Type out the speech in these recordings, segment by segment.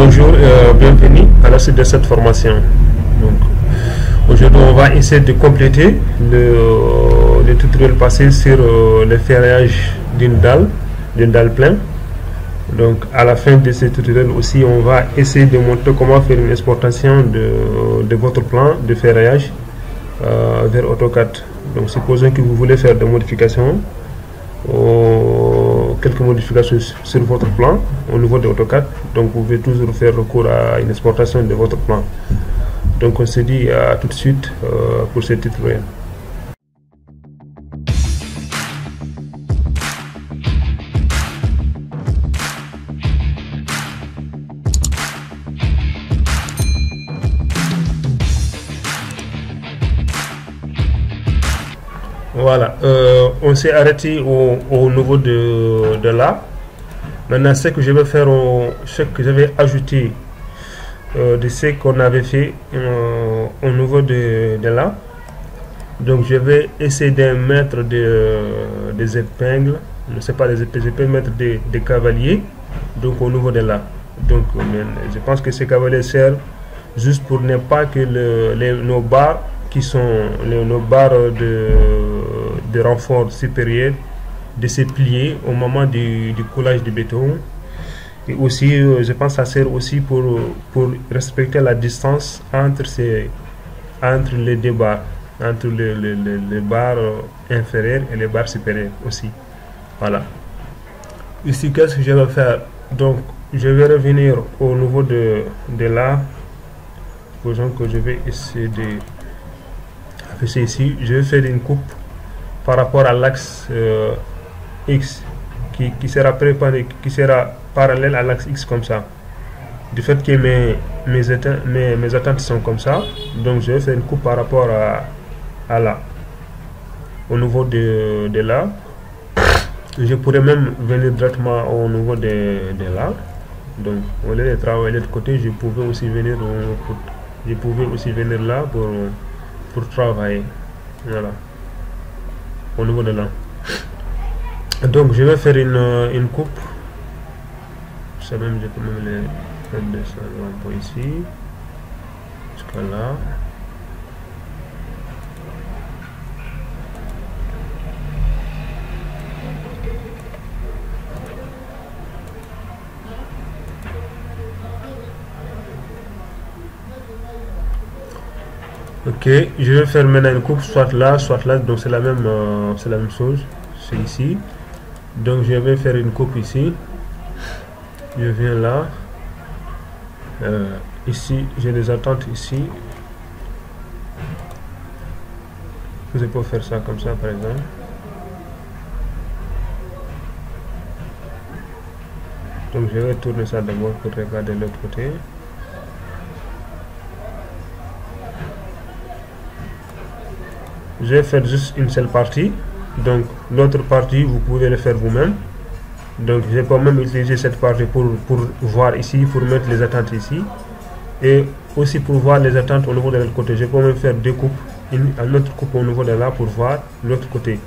Bonjour, bienvenue à la suite de cette formation. Donc, aujourd'hui, on va essayer de compléter le tutoriel passé sur le ferrage d'une dalle pleine. Donc, à la fin de ce tutoriel aussi, on va essayer de montrer comment faire une exportation de votre plan de ferrage vers AutoCAD. Donc, supposons que vous voulez faire des modifications, quelques modifications sur votre plan au niveau de AutoCAD. Donc, vous pouvez toujours faire recours à une exportation de votre plan. Donc, on se dit à tout de suite pour ce tutoriel. Voilà, on s'est arrêté au niveau de là. Maintenant, ce que je vais faire, ce que je vais ajouter de ce qu'on avait fait au niveau de là. Donc, je vais essayer de mettre des épingles, ne sais pas des épingles, je peux mettre des cavaliers, donc au niveau de là. Donc, je pense que ces cavaliers servent juste pour ne pas que nos barres qui sont nos barres de renfort supérieur de se plier au moment du coulage du béton. Et aussi, je pense que ça sert aussi pour respecter la distance entre les deux barres, entre les barres inférieures et les barres supérieures aussi. Voilà. Ici, qu'est-ce que je vais faire? Donc, je vais revenir au niveau de là. Supposons que je vais essayer de ici, je vais faire une coupe par rapport à l'axe X qui sera parallèle à l'axe X comme ça. Du fait que mes attentes sont comme ça, donc je vais faire une coupe par rapport à là. Au niveau de là, je pourrais même venir directement au niveau de là. Donc au lieu de travailler de l'autre côté, je pouvais aussi venir là pour travailler, voilà, au niveau de là. Donc je vais faire une coupe, ça même, je peux même les faire descendre un peu ici jusqu'à là. Ok, je vais faire maintenant une coupe soit là, donc c'est la même chose, c'est ici. Donc je vais faire une coupe ici, je viens là, ici j'ai des attentes ici, je peux faire ça comme ça par exemple. Donc je vais tourner ça d'abord pour regarder l'autre côté. Je vais faire juste une seule partie, donc l'autre partie vous pouvez le faire vous-même. Donc je peux même utiliser cette partie pour voir ici, pour mettre les attentes ici, et aussi pour voir les attentes au niveau de l'autre côté. Je peux même faire deux coupes, une autre coupe au niveau de là pour voir l'autre côté.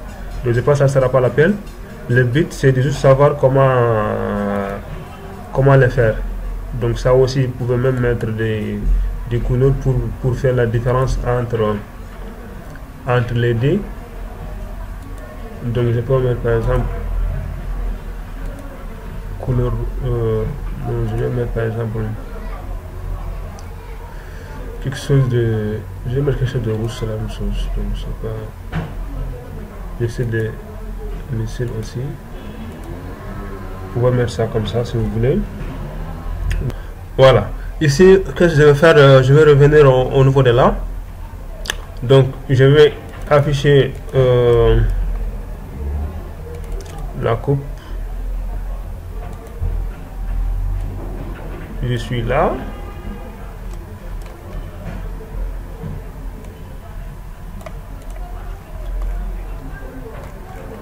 Donc je pense que ça ne sera pas la peine. Le but c'est de juste savoir comment le faire. Donc ça aussi vous pouvez même mettre des couleurs pour faire la différence entre les deux. Donc je peux mettre par exemple couleur je vais mettre par exemple quelque chose de, je vais mettre quelque chose de rouge, c'est la même chose. Donc je sais pas, j'essaie de laisser aussi, vous pouvez mettre ça comme ça si vous voulez. Voilà, ici qu'est-ce que je vais faire? Je vais revenir au niveau de là. Donc je vais afficher la coupe. Je suis là.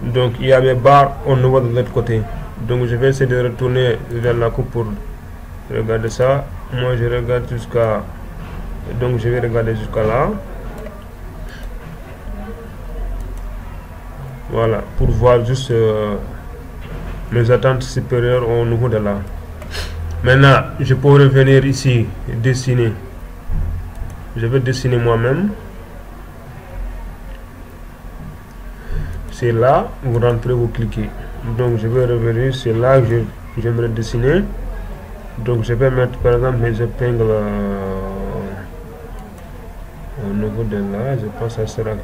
Donc il y a mes barres au niveau de l'autre côté. Donc je vais essayer de retourner vers la coupe pour regarder ça. Moi je regarde jusqu'à, donc je vais regarder jusqu'à là. Voilà, pour voir juste mes attentes supérieures au niveau de là. Maintenant, je peux revenir ici, dessiner. Je vais dessiner moi-même. C'est là, vous rentrez, vous cliquez. Donc je vais revenir, c'est là que j'aimerais dessiner. Donc je vais mettre par exemple mes épingles au niveau de là. Je pense que ça sera un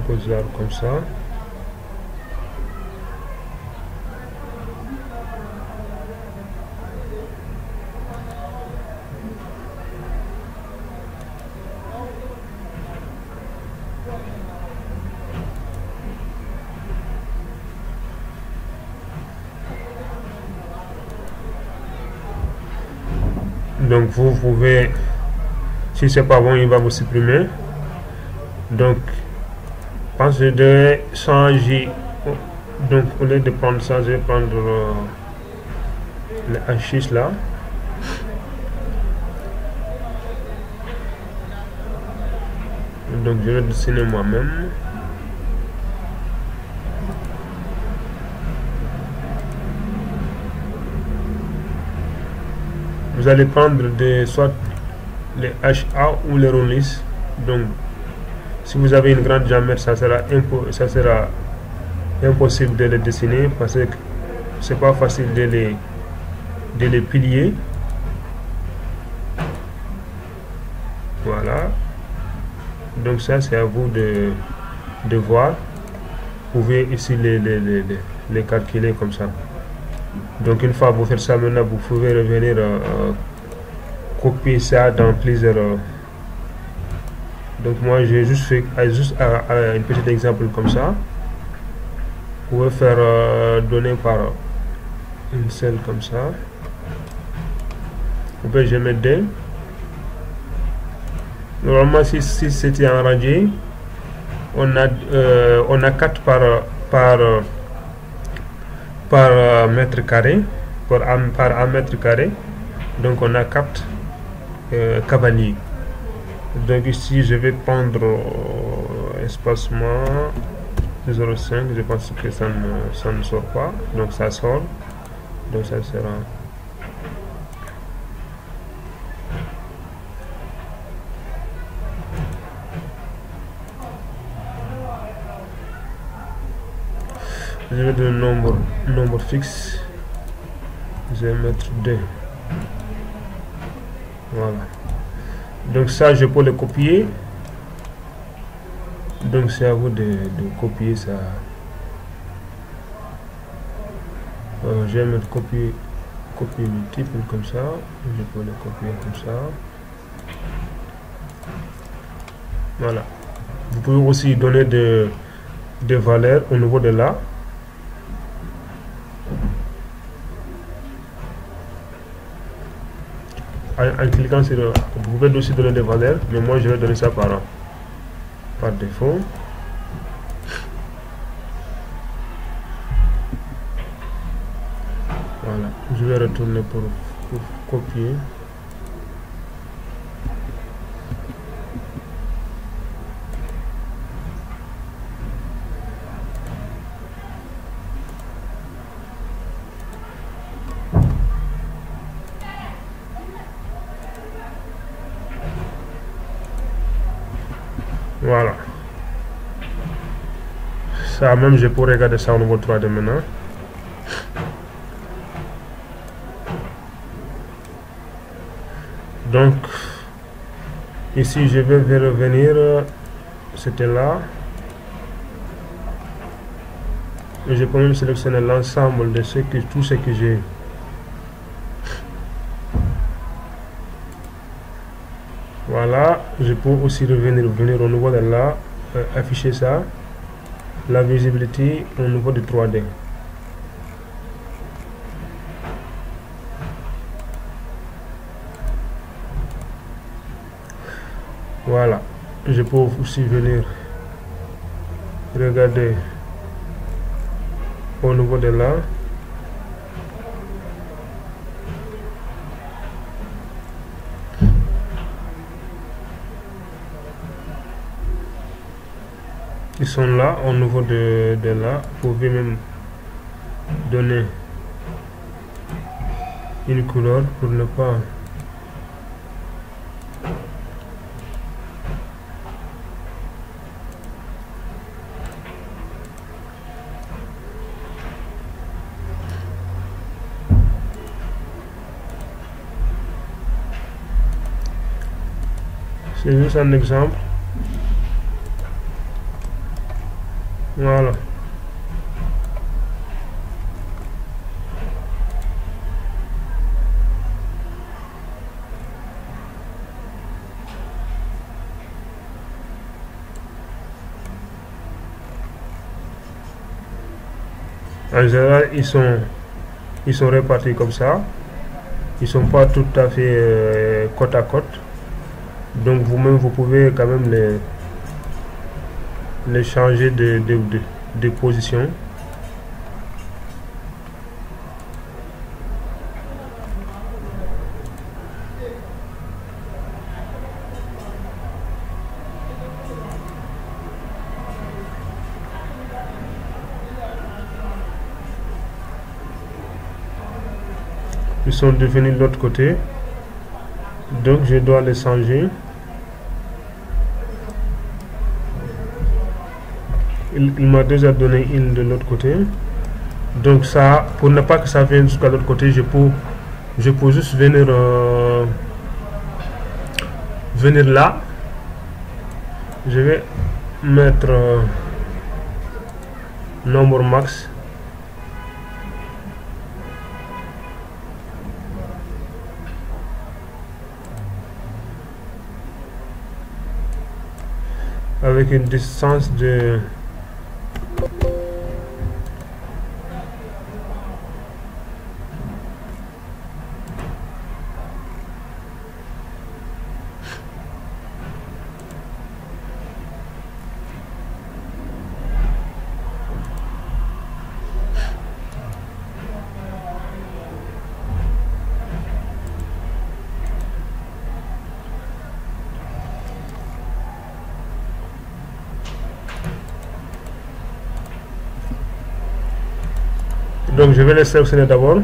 peu comme ça. Donc vous pouvez, si c'est pas bon, il va vous supprimer. Donc je pense que je devais changer. Donc au lieu de prendre ça, je vais prendre le H6 là. Donc je vais dessiner moi-même. Vous allez prendre soit les HA ou les ronds-lisses. Donc si vous avez une grande diamètre, ça sera impossible de les dessiner parce que c'est pas facile de les plier. Voilà. Donc ça c'est à vous de voir. Vous pouvez ici les calculer comme ça. Donc une fois vous faites ça, maintenant vous pouvez revenir copier ça dans plusieurs. Donc moi j'ai juste fait un petit exemple comme ça. Vous pouvez faire donner par une seule comme ça. Vous pouvez je mets deux. Normalement si c'était en radier, on a 4 par mètre carré, par 1 mètre carré. Donc on a 4 cavaliers. Donc ici je vais prendre espacement 0,5. Je pense que ça ne sort pas. Donc ça sort. Donc ça sera je vais donner nombre fixe. Je vais mettre 2. Voilà. Donc ça je peux le copier. Donc c'est à vous de copier ça. Je vais mettre copier multiple comme ça. Je peux le copier comme ça. Voilà. Vous pouvez aussi donner des valeurs au niveau de là. En cliquant sur vous pouvez aussi donner des valeurs, mais moi je vais donner ça par défaut. Voilà, je vais retourner pour copier. Voilà. Ça même je peux regarder ça au niveau 3D maintenant. Donc ici je vais revenir, c'était là. Et je peux même sélectionner l'ensemble de tout ce que j'ai. Voilà, je peux aussi revenir au niveau de là, afficher ça, la visibilité au niveau de 3D. Voilà, je peux aussi venir regarder au niveau de là. Ils sont là au niveau de là. Vous pouvez même donner une couleur pour ne pas c'est juste un exemple. Voilà. En général, ils sont répartis comme ça. Ils sont pas tout à fait côte à côte. Donc vous-même, vous pouvez quand même les changer de position. Ils sont devenus de l'autre côté, donc je dois les changer. Il m'a déjà donné une de l'autre côté, donc ça, pour ne pas que ça vienne jusqu'à l'autre côté, je peux juste venir là. Je vais mettre nombre max. Avec une distance de donc je vais les sélectionner d'abord.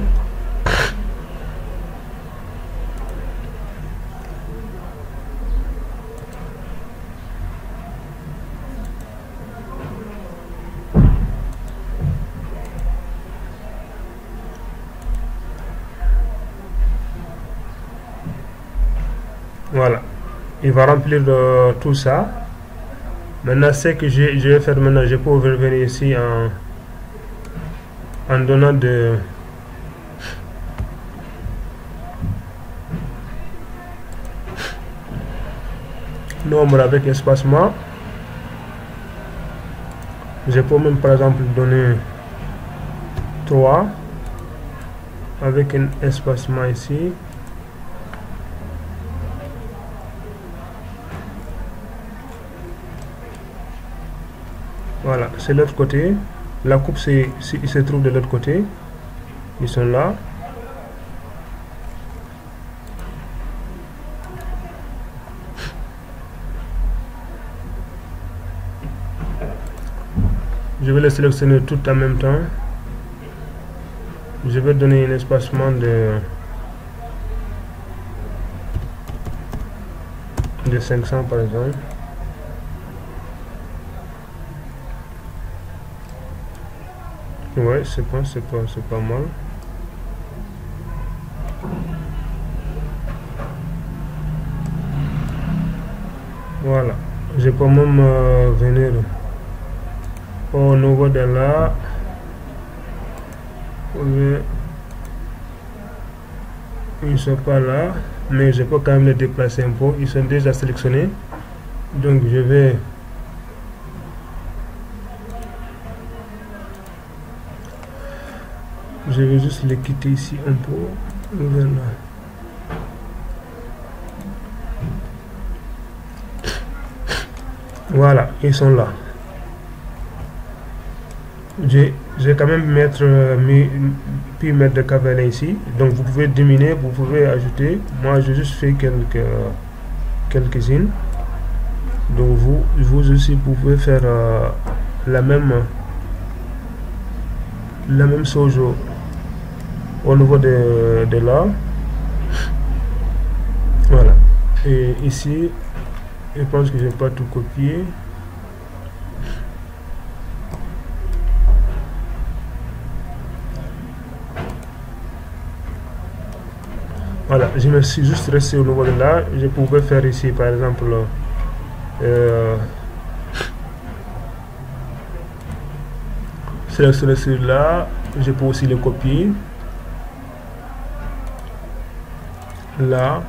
Voilà, il va remplir tout ça. Maintenant, ce que je vais faire maintenant, je peux revenir ici en donnant de nombre avec espacement. Je peux même par exemple donner 3 avec un espacement ici. Voilà, c'est l'autre côté. La coupe il se trouve de l'autre côté. Ils sont là. Je vais les sélectionner tout en même temps. Je vais donner un espacement de 500 par exemple. Ouais, c'est pas mal. Voilà, je peux même venir au niveau de là. Ils ne sont pas là, mais je peux quand même les déplacer un peu. Ils sont déjà sélectionnés, donc je vais juste les quitter ici un peu. Voilà. Voilà, ils sont là. J'ai quand même pu mettre de cavaliers ici. Donc vous pouvez diminuer, vous pouvez ajouter. Moi j'ai juste fait quelques-unes. Donc vous aussi pouvez faire la même chose au niveau de là. Voilà. Et ici, je pense que j'ai pas tout copié. Voilà, je me suis juste resté au niveau de là. Je pouvais faire ici par exemple sélectionner celui-là. Je peux aussi le copier là,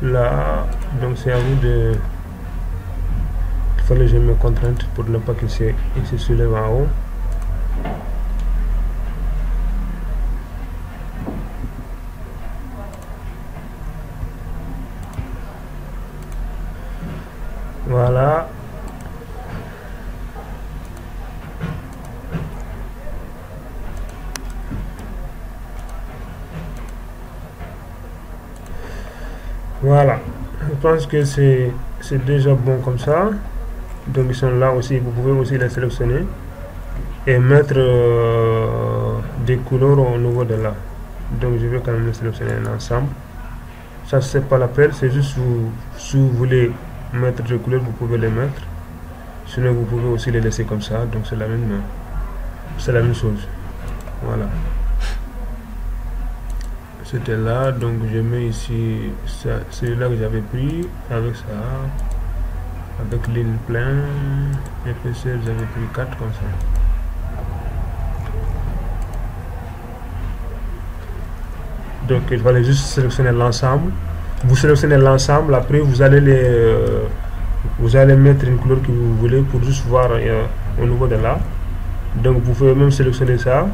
là. Donc c'est à vous de... Il fallait que j'ai mes contraintes pour ne pas qu'il se soulève en haut. Voilà. Voilà. Je pense que c'est déjà bon comme ça. Donc ils sont là aussi. Vous pouvez aussi les sélectionner et mettre des couleurs au niveau de là. Donc je vais quand même les sélectionner ensemble. Ça c'est pas la peine. C'est juste si vous voulez mettre des couleurs, vous pouvez les mettre. Sinon vous pouvez aussi les laisser comme ça. Donc c'est la même chose. Voilà. C'était là, donc je mets ici celui-là que j'avais pris avec ça, avec ligne plein, épaisseur j'avais pris 4 comme ça. Donc il fallait juste sélectionner l'ensemble. Vous sélectionnez l'ensemble, après vous allez mettre une couleur que vous voulez pour juste voir au niveau de là. Donc vous pouvez même sélectionner ça.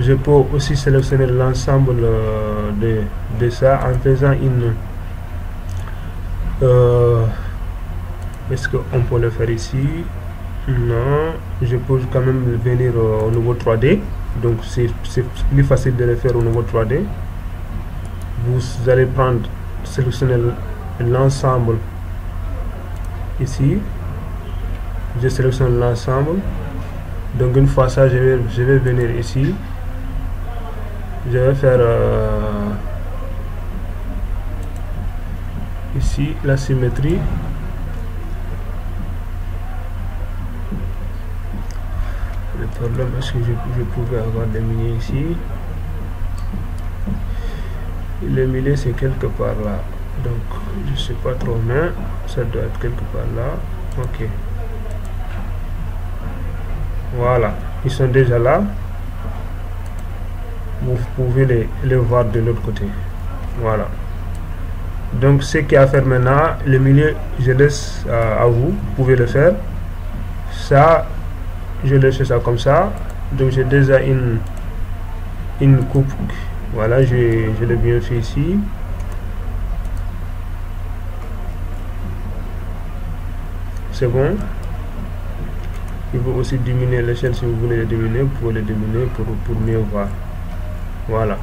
Je peux aussi sélectionner l'ensemble de ça en faisant une... Est-ce qu'on peut le faire ici? Non, je peux quand même venir au niveau 3D. Donc c'est plus facile de le faire au niveau 3D. Vous allez prendre, sélectionner l'ensemble ici. Je sélectionne l'ensemble. Donc une fois ça, je vais venir ici. Je vais faire ici la symétrie. Le problème est-ce que je pouvais avoir des milliers ici. Le millier c'est quelque part là. Donc je sais pas trop, mais ça doit être quelque part là. Ok. Voilà, ils sont déjà là. Vous pouvez les voir de l'autre côté. Voilà. Donc ce qu'il y a à faire maintenant, le milieu je laisse à vous. Vous pouvez le faire. Ça, je laisse ça comme ça. Donc j'ai déjà une coupe. Voilà, je l'ai bien fait ici. C'est bon. Il faut aussi diminuer l'échelle si vous voulez le diminuer. Vous pouvez le diminuer pour mieux voir. Voilà.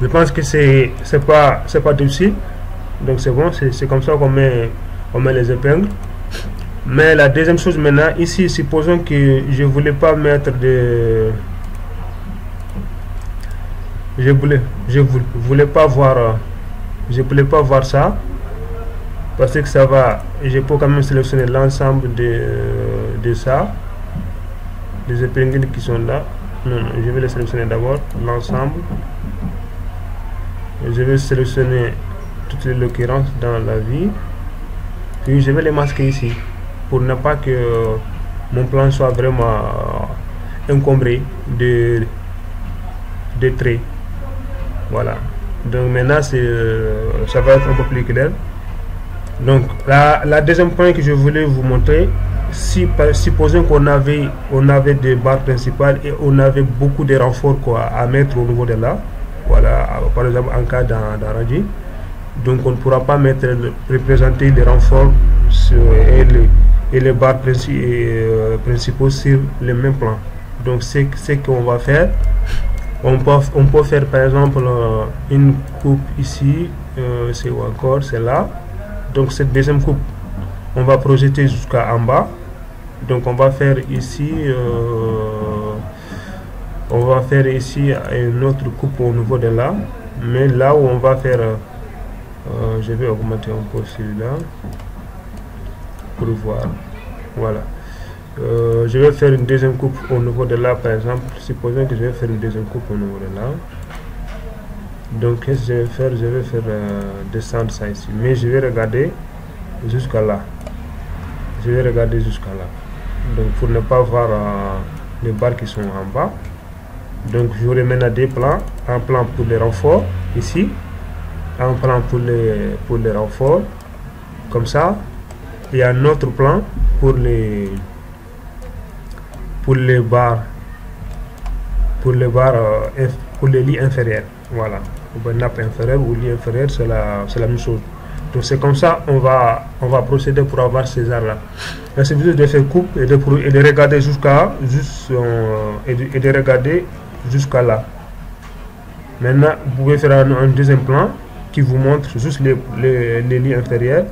Je pense que c'est pas difficile. Donc c'est bon, c'est comme ça qu'on met les épingles. Mais la deuxième chose maintenant, ici, supposons que je voulais pas mettre de... Je voulais pas voir ça. Parce que ça va, je peux quand même sélectionner l'ensemble de ça. Les épingles qui sont là. Non, je vais les sélectionner d'abord, l'ensemble. Je vais sélectionner toutes les occurrences dans la vie. Puis je vais les masquer ici. Pour ne pas que mon plan soit vraiment encombré de traits. Voilà. Donc maintenant, ça va être un peu plus clair. Donc la deuxième point que je voulais vous montrer, supposons qu'on avait des barres principales et on avait beaucoup de renforts à mettre au niveau de là. Voilà, par exemple en cas d'arrangé. Donc on ne pourra pas représenter les renforts et les barres principaux sur le même plan. Donc c'est ce qu'on va faire. On peut faire par exemple une coupe ici, c'est où encore, c'est là. Donc cette deuxième coupe, on va projeter jusqu'à en bas. Donc on va faire ici une autre coupe au niveau de là, mais là où on va faire je vais augmenter un peu celui-là pour voir. Voilà. Je vais faire une deuxième coupe au niveau de là, par exemple. Supposons que je vais faire une deuxième coupe au niveau de là. Donc qu'est-ce que je vais faire? Je vais faire descendre ça ici, mais je vais regarder jusqu'à là. Je vais regarder jusqu'à là. Donc pour ne pas voir les barres qui sont en bas. Donc j'aurai maintenant des plans, un plan pour les renforts ici, un plan pour les renforts comme ça, et un autre plan pour les barres pour les lits inférieurs. Voilà, ou nappe inférieure ou lit inférieur, c'est la même chose. Donc c'est comme ça on va procéder pour avoir ces arts là. Il suffit juste de faire coupe et de regarder jusqu'à là. Maintenant vous pouvez faire un deuxième plan qui vous montre juste les lits inférieurs,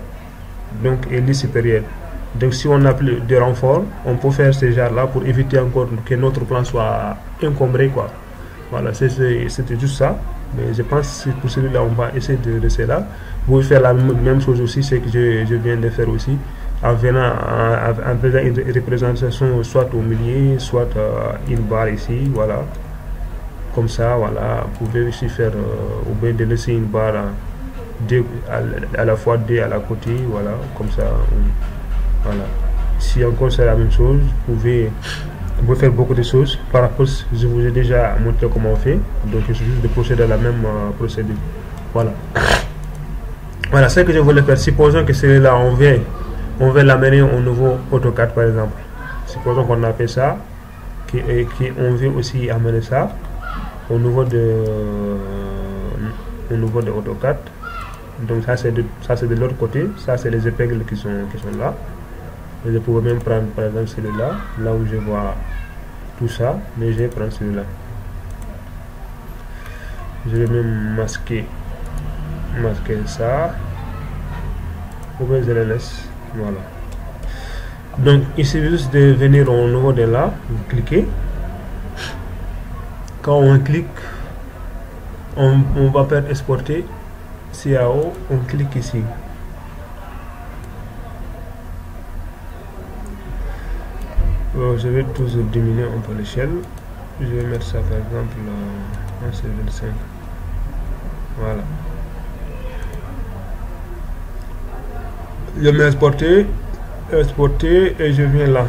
donc et lits supérieurs. Donc si on a plus de renforts, on peut faire ces genres là pour éviter encore que notre plan soit encombré, quoi. Voilà, c'était juste ça. Mais je pense que pour celui-là, on va essayer de rester là. Vous pouvez faire la même chose aussi, c'est que je viens de faire aussi, en faisant une représentation soit au milieu, soit une barre ici, voilà. Comme ça, voilà, vous pouvez aussi faire, ou bien de laisser une barre à la fois deux à la côté, voilà, comme ça, voilà. Si encore c'est la même chose, vous pouvez faire beaucoup de choses. Par rapport, je vous ai déjà montré comment on fait, donc il suffit juste de procéder à la même procédure. Voilà. Voilà ce que je voulais faire. Supposons que celui-là, on veut l'amener au nouveau AutoCAD par exemple. Supposons qu'on a fait ça, qu'on veut aussi amener ça au niveau de AutoCAD. Donc ça c'est de l'autre côté, ça c'est les épingles qui sont là. Et je pourrais même prendre par exemple celui-là, là où je vois tout ça, mais je vais prendre celui-là. Je vais même masquer ça, ou bien je le laisse, voilà. Donc il suffit juste de venir au niveau de là, vous cliquez. Quand on clique, on va faire exporter CAO, on clique ici. Je vais toujours diminuer un peu l'échelle. Je vais mettre ça par exemple en 5. Voilà. Je mets exporter et je viens là.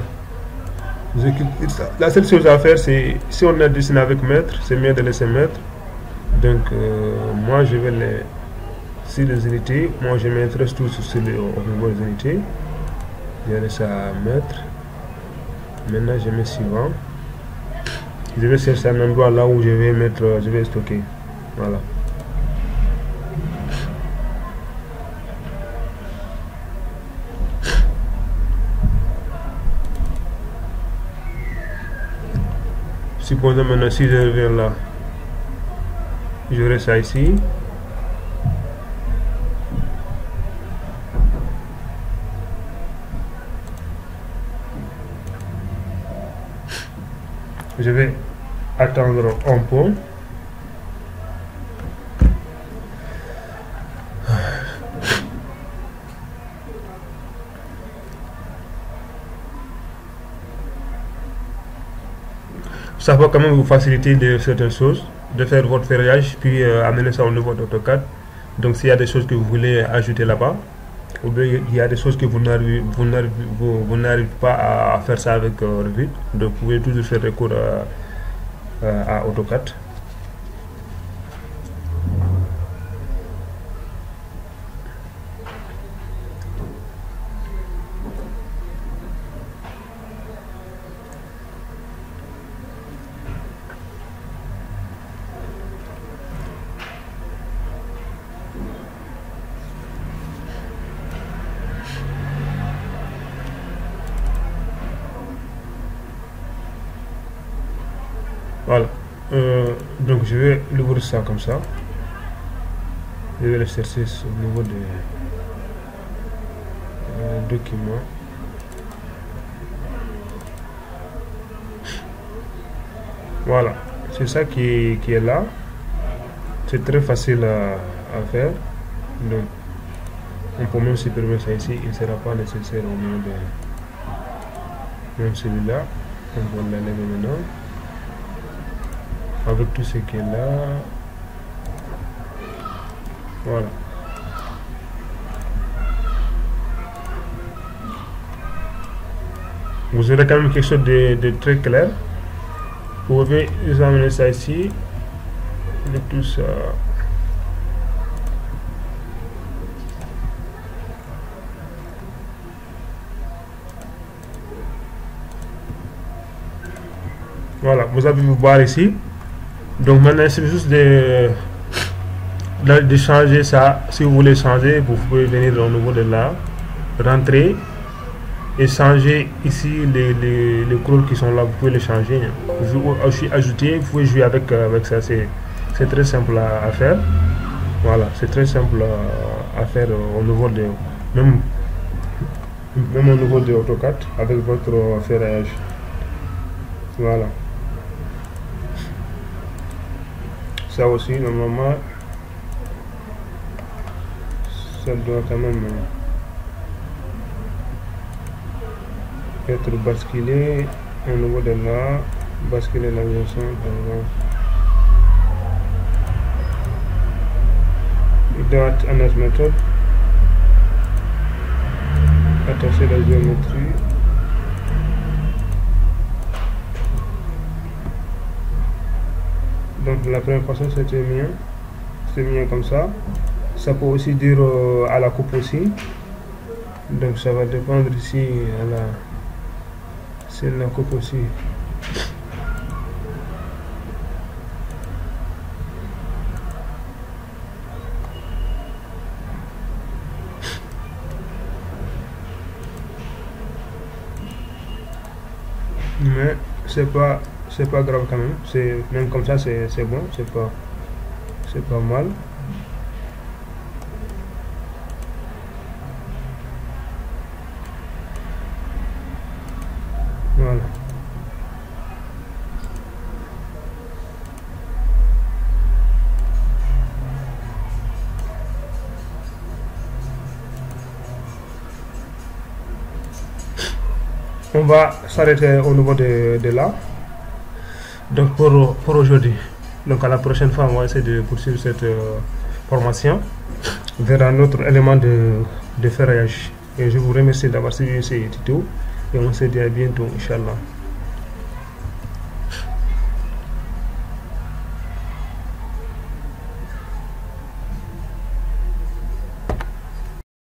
Je clique ça. La seule chose à faire, c'est si on a dessiné avec mètre, c'est mieux de laisser mètre. Donc moi je vais sur les unités, moi je m'intéresse tout sur au niveau des unités. Je vais laisser à mètre. Maintenant je mets suivant. Je vais chercher un endroit là où je vais stocker. Voilà. Supposons maintenant si je reviens là, j'aurai ça ici. Je vais attendre un peu. Ça va quand même vous faciliter de certaines choses, de faire votre ferrage, puis amener ça au niveau d'AutoCAD. Donc s'il y a des choses que vous voulez ajouter là-bas, ou bien il y a des choses que vous n'arrivez pas à faire ça avec Revit, donc vous pouvez toujours faire recours à AutoCAD. Voilà. Donc je vais l'ouvrir ça comme ça. Je vais le chercher au niveau document. Voilà, c'est ça qui est là. C'est très facile à faire. Donc, on peut même supprimer ça ici. Il ne sera pas nécessaire au moment de même celui-là. On va l'enlever maintenant. Avec tout ce qui est là. Voilà. Vous aurez quand même quelque chose de très clair. Vous pouvez examiner ça ici. De tout ça. Voilà, vous avez vu voir ici. Donc maintenant c'est juste de changer ça. Si vous voulez changer, vous pouvez venir au niveau de là, rentrer et changer ici les couleurs qui sont là. Vous pouvez les changer. Vous pouvez aussi ajouter, vous pouvez jouer avec ça. C'est très simple à faire. Voilà, c'est très simple à faire au niveau de même au niveau de AutoCAD avec votre ferrage. Voilà. Ça aussi, normalement, ça doit quand même être basculé au niveau de là, basculer la version par exemple. Il doit être un autre méthode. Attacher la géométrie. Donc la première façon c'était mieux comme ça. Ça peut aussi dire à la coupe aussi. Donc ça va dépendre ici à la c'est la coupe aussi. Mais c'est pas grave quand même, c'est même comme ça c'est bon, c'est pas mal. Voilà. On va s'arrêter au niveau de là. Donc pour aujourd'hui, donc à la prochaine fois on va essayer de poursuivre cette formation vers un autre élément de ferraillage. Et je vous remercie d'avoir suivi ce tuto et on se dit à bientôt, Inch'Allah.